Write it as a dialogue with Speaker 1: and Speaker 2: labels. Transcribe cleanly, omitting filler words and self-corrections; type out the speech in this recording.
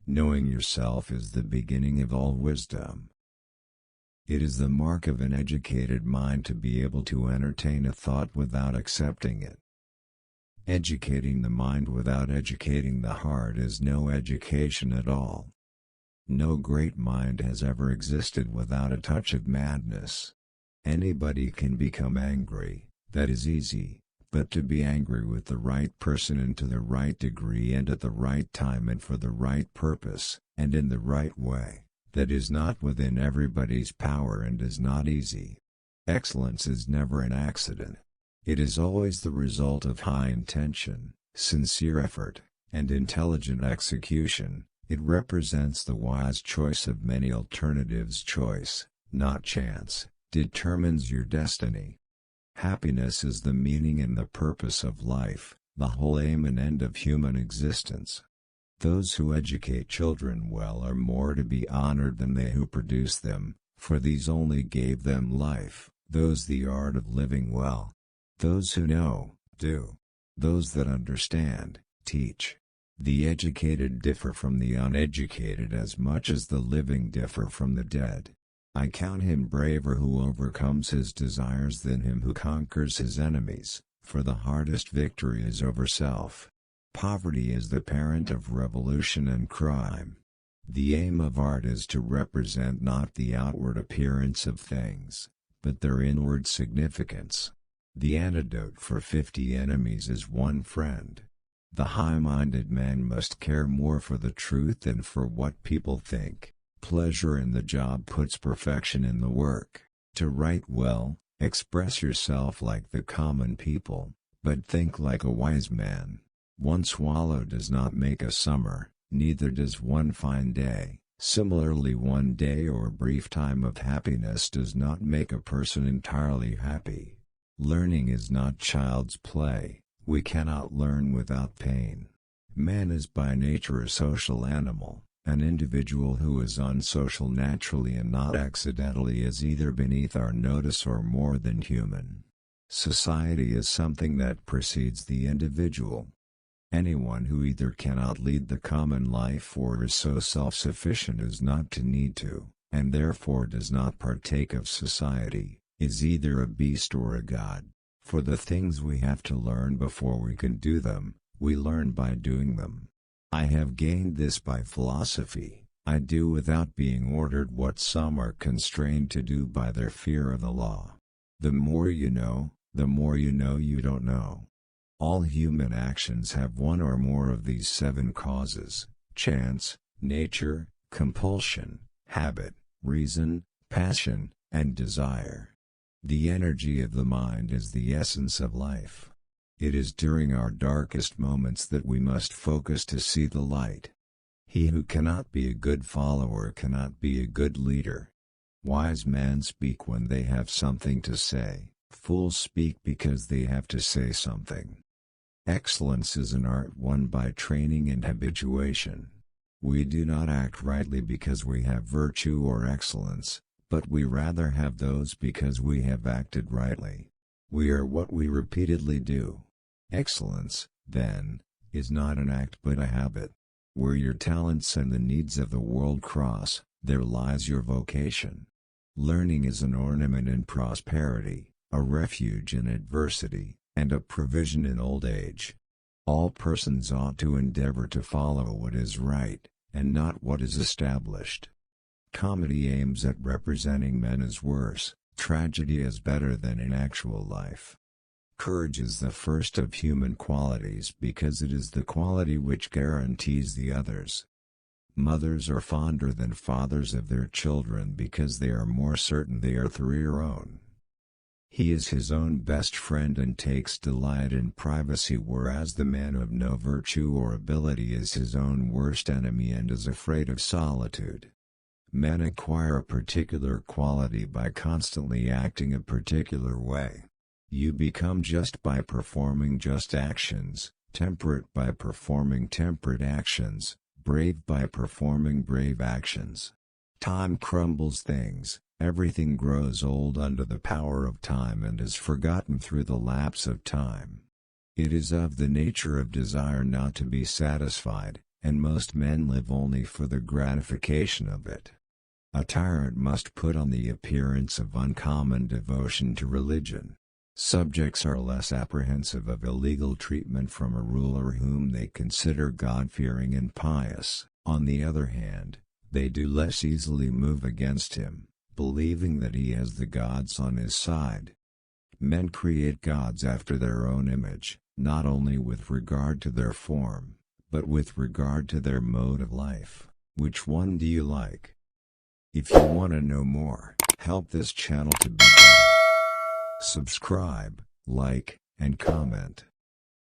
Speaker 1: Knowing yourself is the beginning of all wisdom. It is the mark of an educated mind to be able to entertain a thought without accepting it. Educating the mind without educating the heart is no education at all. No great mind has ever existed without a touch of madness. Anybody can become angry, that is easy, but to be angry with the right person and to the right degree and at the right time and for the right purpose, and in the right way, that is not within everybody's power and is not easy. Excellence is never an accident. It is always the result of high intention, sincere effort, and intelligent execution. It represents the wise choice of many alternatives. Choice, not chance, determines your destiny. Happiness is the meaning and the purpose of life, the whole aim and end of human existence. Those who educate children well are more to be honored than they who produce them, for these only gave them life, those the art of living well. Those who know, do. Those that understand, teach. The educated differ from the uneducated as much as the living differ from the dead. I count him braver who overcomes his desires than him who conquers his enemies, for the hardest victory is over self. Poverty is the parent of revolution and crime. The aim of art is to represent not the outward appearance of things, but their inward significance. The antidote for 50 enemies is one friend. The high-minded man must care more for the truth than for what people think. Pleasure in the job puts perfection in the work. To write well, express yourself like the common people, but think like a wise man. One swallow does not make a summer, neither does one fine day. Similarly, one day or brief time of happiness does not make a person entirely happy. Learning is not child's play. We cannot learn without pain. Man is by nature a social animal. An individual who is unsocial naturally and not accidentally is either beneath our notice or more than human. Society is something that precedes the individual. Anyone who either cannot lead the common life or is so self-sufficient as not to need to, and therefore does not partake of society, is either a beast or a god. For the things we have to learn before we can do them, we learn by doing them. I have gained this by philosophy. I do without being ordered what some are constrained to do by their fear of the law. The more you know, the more you know you don't know. All human actions have one or more of these 7 causes: chance, nature, compulsion, habit, reason, passion, and desire. The energy of the mind is the essence of life. It is during our darkest moments that we must focus to see the light. He who cannot be a good follower cannot be a good leader. Wise men speak when they have something to say, fools speak because they have to say something. Excellence is an art won by training and habituation. We do not act rightly because we have virtue or excellence, but we rather have those because we have acted rightly. We are what we repeatedly do. Excellence, then, is not an act but a habit. Where your talents and the needs of the world cross, there lies your vocation. Learning is an ornament in prosperity, a refuge in adversity, and a provision in old age. All persons ought to endeavor to follow what is right, and not what is established. Comedy aims at representing men as worse, tragedy as better than in actual life. Courage is the first of human qualities because it is the quality which guarantees the others. Mothers are fonder than fathers of their children because they are more certain they are through your own. He is his own best friend and takes delight in privacy, whereas the man of no virtue or ability is his own worst enemy and is afraid of solitude. Men acquire a particular quality by constantly acting a particular way. You become just by performing just actions, temperate by performing temperate actions, brave by performing brave actions. Time crumbles things, everything grows old under the power of time and is forgotten through the lapse of time. It is of the nature of desire not to be satisfied, and most men live only for the gratification of it. A tyrant must put on the appearance of uncommon devotion to religion. Subjects are less apprehensive of illegal treatment from a ruler whom they consider God-fearing and pious. On the other hand, they do less easily move against him, believing that he has the gods on his side. Men create gods after their own image, not only with regard to their form, but with regard to their mode of life. Which one do you like? If you want to know more, help this channel to be better. Subscribe, like, and comment.